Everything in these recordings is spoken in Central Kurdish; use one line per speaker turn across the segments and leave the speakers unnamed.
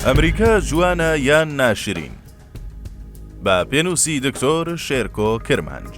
ئەمریکا جوانە یان ناشرین بە پێنووسی دکتۆر شێرکۆ کرمانج.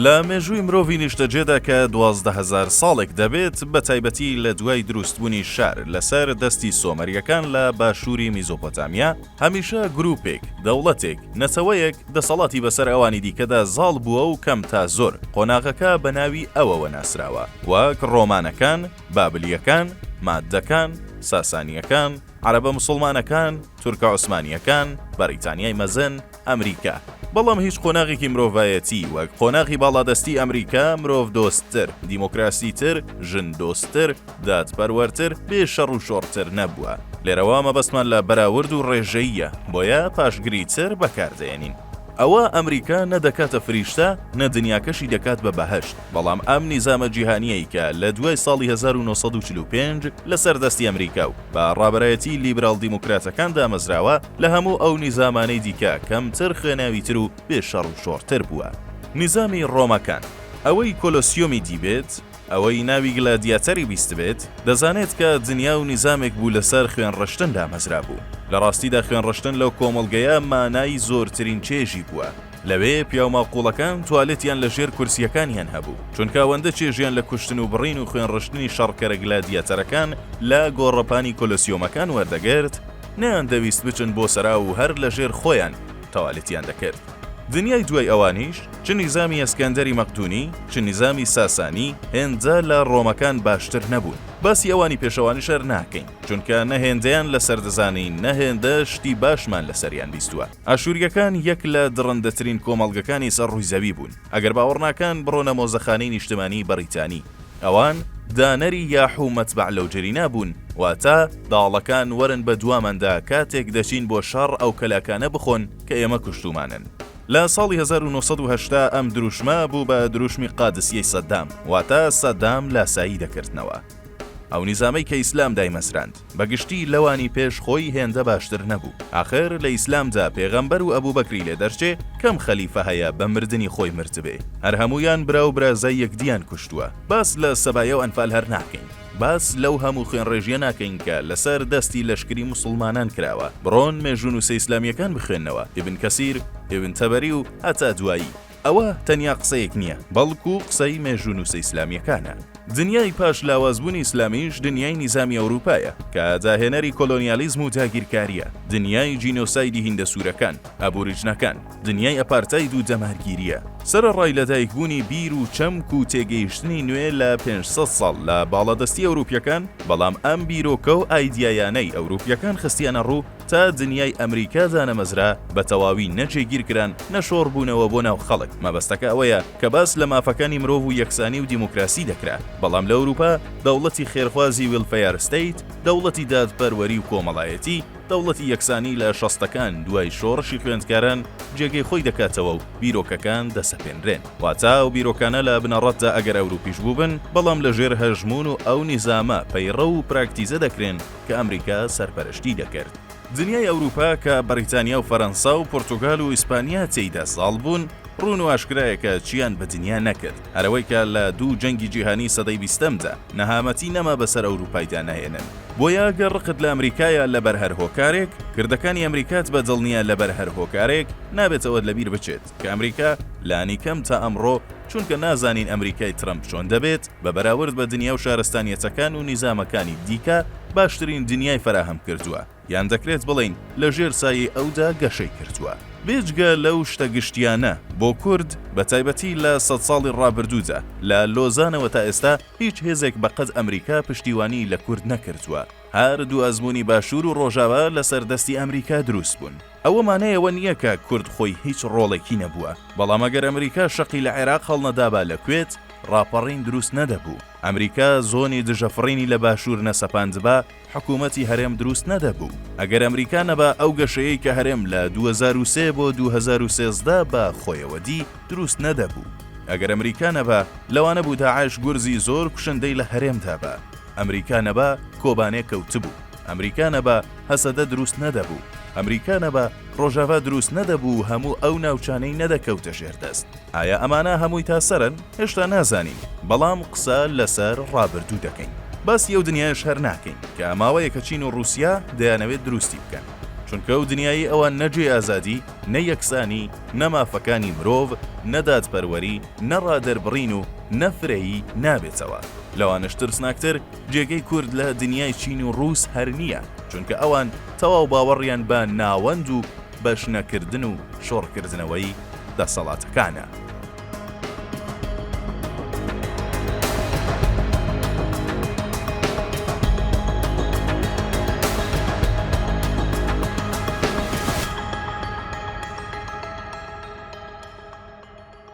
لە مێژووی مرۆڤی نیشتەجێدا کە 12,000 ساڵێک دەبێت بە تایبەتی لە دوای دروستبوونی شار لەسەر دەستی سۆمەریەکان لە باشووری میزۆپۆتامیا هەمیشە گروپێک، دەوڵەتێک، نەتەوەیەک دەسەڵاتی بەسەر ئەوانی دیکەدا زاڵ بووە و کەم تا زۆر قۆناغەکە بە ناوی ئەوەوە ناسراوە، وەک ڕۆمانەکان، بابلیەکان، ماددەکان، ساسانیەکان، عەرەبە موسڵمانەکان، تورکە عوسمانیەکان، بەریتانیای مەزن، ئەمریکا. بەڵام هیچ قۆناغێکی مرۆڤایەتی وەک قۆناغی باڵادەستی ئەمریکا مرۆڤ دۆستتر، دیموکراسیتر، ژن دۆستتر، دادپەروەرتر، بێشەڕ و شۆڕتر نەبووە. لێرەوە مەبەستمان لە بەراورد و ڕێژەییە، بۆیە پاشگریتر بەکاردێنین. ئەوە ئەمریکا نەدەکاتە فریشتە، نە دنیاکەشی دەکات بە بەهەشت، بەڵام ئەم نیزامە جیهانیەی کە لە دوای ساڵی 1945 لەسەر دەستی ئەمریکا و بە ڕابەرایەتی لیبرال دیموکراتەکان دامەزراوە لە هەموو ئەو نیزامانەی دیکە کەمتر خوێناویتر و بێشەڕ و شۆڕتر بووە. نیزامی ڕۆمەکان، ئەوەی کۆلۆسیۆمی دیبێت، ئەوەی ناوی گلادیاتەری بیست بێت، دەزانێت کە دنیا و نیزامێک بوو لەسەر خوێنڕەشتن دامەزرا بوو. لە ڕاستیدا خوێنڕەشتن لەو کۆمەڵگەیە مانای زۆرترین چێژی بووە. لەوێ پیاوماقوڵەکان توالێتیان لە ژێر کورسیەکانیان هەبوو، چونکە ئەوەندە چێژیان لە کوشتن و بڕین و خوێنڕەشتنی شەڕکەرە گلادیاتەرەکان لە گۆڕەپانی کۆلۆسیۆمەکان وەردەگرت، نەیان دەویست بچن بۆ سەرا و هەر لە ژێر خۆیان تاوالێتیان دەکرد. دنیای دوای ئەوانیش چ نیزامی ئەسکەندەری مەقدونی، چ نیزامی ساسانی هێندە لە ڕۆمەکان باشتر نەبوون. باسی ئەوانی پێشەوانی شەر ناکەین، چونکە نەهێندەیان لەسەر دەزانین، نەهێندە شتی باشمان لەسەریان بیستووە. ئاشووریەکان یەک لە دڕندەترین کۆمەڵگەکانی سەر ڕووی زەوی بوون. ئەگەر باوەڕ ناکەن بڕۆنە مۆزەخانەی نیشتمانی بەریتانی. ئەوان دانەری یاحوو مەتبەع لەوجەری نابوون، واتە داڵەکان وەرن بە دوامەندا کاتێک دەچین بۆ شەڕ ئەو کەلاکانە بخۆن کە ئێمە کوشتومانن. لە ساڵی 1970 ئەم دروشمە بوو بە دروشمی قادسیەی سەدام، واتە سەدام لاسایی دەکردنەوە. ئەو نیزامەی کە ئیسلام دایمەزراند بەگشتی لەوانی پێش خۆی هێندە باشتر نەبوو. ئاخر لە ئیسلامدا پێغەمبەر و ئەبوبەکری لێ دەرچێ کەم خەلیفە هەیە بە مردنی خۆی مردبێ. هەر هەمویان برا و برازای یەکدیان کوشتووە. باس لە سەبایە و ئەنفال هەر ناکەین. باس لەو هەموو خوێنڕێژیە ناکەین کە لەسەر دەستی لەشکری موسڵمانان کراوە. بڕۆن مێژوون و ئیسلامیەکان بخوێننەوە، ئیبن کەسیر، ئیبن تەبەری و هەتا دوایی. ئەوە تەنیا قسەیەک نییە، بەڵکو قسەی مێژوون و ئیسلامیەکانە. دنیای پاش لاوازبوونی ئیسلامیش دنیای نیزامی ئەوروپایە کە داهێنەری کۆلۆنیالیزم و داگیرکاریە، دنیای جینۆسایدی هیندەسوورەکان، ئەبوریجنەکان، دنیای ئەپارتاید و دەمارگیریە. سەرەڕای لەدایکبوونی بیر و چەمک و تێگەیشتنی نوێ لە 500 ساڵ لە باڵادەستی ئەوروپیەکان، بەڵام ئەم بیرۆکە و ئایدیایانەی ئەوروپیەکان خستیانە ڕوو تا دنیای ئەمریکا دانەمەزرا بە تەواوی نەجێگیرکران، نەشۆڕ بوونەوە بۆ ناو خەڵک. مەبەستەکە ئەوەیە کە باس لە مافەکانی مرۆڤ و یەکسانی و دیموکراسی دەکرا، بەڵام لە ئەوروپا دەوڵەتی خێرخوازی ویلفەیار ستەیت، دەوڵەتی دادپەروەری و کۆمەڵایەتی، دەوڵەتی یەکسانی لە شەستەکان دوای شۆڕشی خوێندکاران جێگەی خۆی دەکاتەوە و بیرۆکەکان دەسەپێنرێن. واتە ئەو بیرۆکانە لە بنەڕەتدا ئەگەر ئەوروپیش بووبن، بەڵام لە ژێر هەژمون و ئەو نیزامە پەیڕە و پراکتیزە دەکرێن کە ئەمریکا سەرپەرشتی دەکرد. دنیای ئەوروپا کە بەریتانیا و فەرەنسا و پۆرتوگال و ئیسپانیا تێیدا ساڵ بوون، ڕوون و ئاشکرایەکە چیان بە دنیا نەکرد، هەرەوەی کە لە دوو جەنگی جیهانی سەدەی 20دا نەهامەتی نەما بەسەر ئەوروپایدا نهێنن. بۆیە گەر ڕقت لە ئەمریکایە لەبەر هەر هۆکارێک، کردەکانی ئەمریکات بە دڵنیە لەبەر هەر هۆکارێک نابێتەوە لەبیر بچێت کە ئەمریکا لانی کەم تا ئەمڕۆ، چونکە نازانین ئەمریکای ترەمپ چۆن دەبێت بە بەراورد بە دنیا و شارستانیەتەکان و نیزامەکانی دیکە باشترین دنیای فراهەم کردووە، یان دەکرێت بڵین لە ژێر سایەی ئەودا گەشەی کردووە. بێجگە لەو شتە گشتیانە بۆ کورد بە تایبەتی لە 100 ساڵی ڕابردوودا لە لۆزانەوە تا ئێستا هیچ هێزێک بەقەد ئەمریکا پشتیوانی لە کورد نەکردووە. هەر دوو ئەزموونی باشوور و ڕۆژاوا لەسەر دەستی ئەمریکا دروست بوون. ئەوە مانەیەوە نییە کە کورد خۆی هیچ ڕۆڵێکی نەبووە، بەڵام ئەگەر ئەمریکا شەقی لە عێراق هەڵنەدابا لەکوێت، ڕاپەڕین دروست نەدەبوو. ئەمریکا زۆنی دژەفڕینی لە باشوور نەسەپاندبا، حکوومەتی هەرێم دروست نەدەبوو. ئەگەر ئەمریکا نەبا ئەو گەشەیەی کە هەرێم لە 2003 بۆ 2013 بە خۆیەوە دی دروست نەدەبوو. ئەگەر ئەمریکا نەبا لەوانە بوو داعش گورزی زۆر کوشندەی لە هەرێمدا بە. ئەمریکا نەبا کۆبانێ کەوتبوو. ئەمریکا نەبا هەسەدە دروست نەدەبوو. ئەمریکا نەبا ڕۆژاوا دروست نەدەبوو، هەموو ئەو ناوچانەی نەدەکەوتە ژێردەست. ئایا ئەمانە هەمووی تاسەرن؟ هێشتا نازانین، بەڵام قسە لەسەر ڕابردوو دەکەین. باسی ئەو دنیایش هەر ناکەین کە ئەماوەیە کە چین و رووسیا دەیانەوێت دروستی بکەن، چونکە ئەو دنیای ئەوە نەجێ ئازادی، نە یەکسانی، نەمافەکانی مرۆڤ، نەدادپەروەری، نەڕادەربڕین و نەفرەیی نابێتەوە. لەوانش ترسناکتر جێگەی کورد لە دنیای چین و رووس هەر نییە، چونکە ئەوان تەواو باوەڕیان بە ناوەند و بەشنەکردن و شۆڕکردنەوەی دەسەڵاتەکانە.